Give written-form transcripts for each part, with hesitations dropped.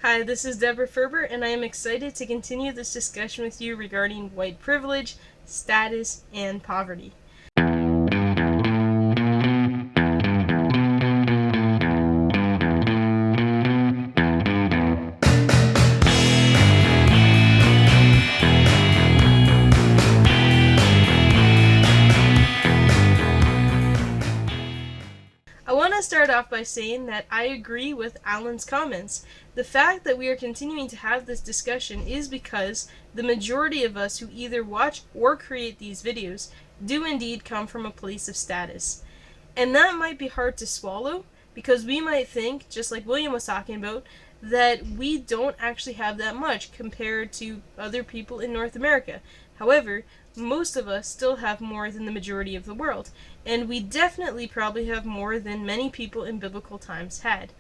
Hi, this is Deborah Ferber, and I am excited to continue this discussion with you regarding white privilege, status, and poverty. I want to start off by saying that I agree with Alan's comments. The fact that we are continuing to have this discussion is because the majority of us who either watch or create these videos do indeed come from a place of status. And that might be hard to swallow because we might think, just like William was talking about, that we don't actually have that much compared to other people in North America. However, most of us still have more than the majority of the world, and we definitely probably have more than many people in biblical times had,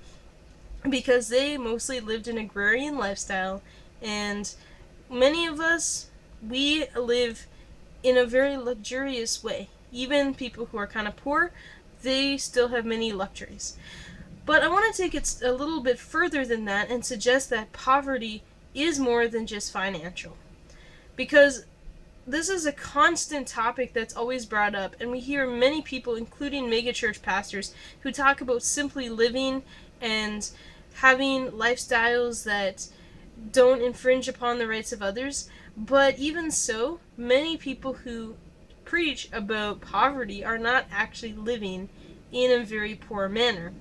because they mostly lived an agrarian lifestyle, and many of us, we live in a very luxurious way. Even people who are kind of poor, they still have many luxuries. But I want to take it a little bit further than that and suggest that poverty is more than just financial. Because this is a constant topic that's always brought up, and we hear many people, including megachurch pastors, who talk about simply living and having lifestyles that don't infringe upon the rights of others. But even so, many people who preach about poverty are not actually living in a very poor manner.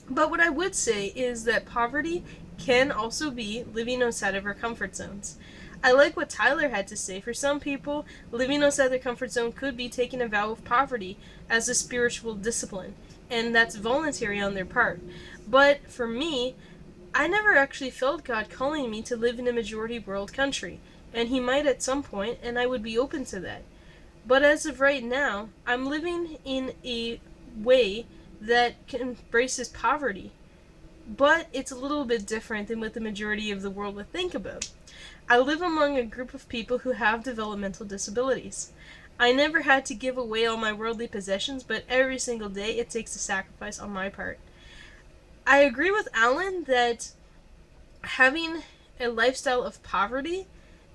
But what I would say is that poverty can also be living outside of our comfort zones. I like what Tyler had to say. For some people, living outside their comfort zone could be taking a vow of poverty as a spiritual discipline, and that's voluntary on their part. But for me, I never actually felt God calling me to live in a majority world country, and He might at some point, and I would be open to that. But as of right now, I'm living in a way that embraces poverty. But it's a little bit different than what the majority of the world would think about. I live among a group of people who have developmental disabilities. I never had to give away all my worldly possessions, but every single day it takes a sacrifice on my part. I agree with Alan that having a lifestyle of poverty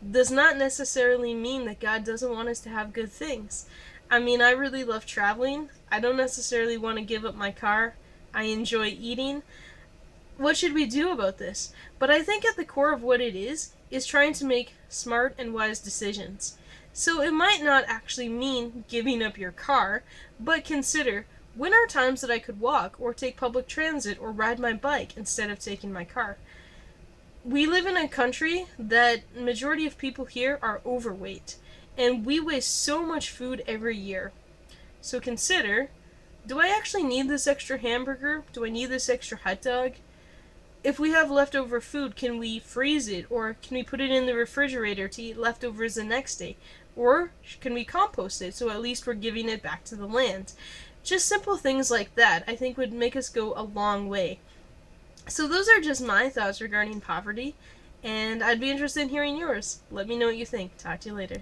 does not necessarily mean that God doesn't want us to have good things. I mean, I really love traveling. I don't necessarily want to give up my car. I enjoy eating. What should we do about this? But I think at the core of what it is trying to make smart and wise decisions. So it might not actually mean giving up your car, but consider, when are times that I could walk or take public transit or ride my bike instead of taking my car? We live in a country that majority of people here are overweight, and we waste so much food every year. So consider, do I actually need this extra hamburger? Do I need this extra hot dog? If we have leftover food, can we freeze it, or can we put it in the refrigerator to eat leftovers the next day? Or can we compost it so at least we're giving it back to the land? Just simple things like that, I think, would make us go a long way. So those are just my thoughts regarding poverty, and I'd be interested in hearing yours. Let me know what you think. Talk to you later.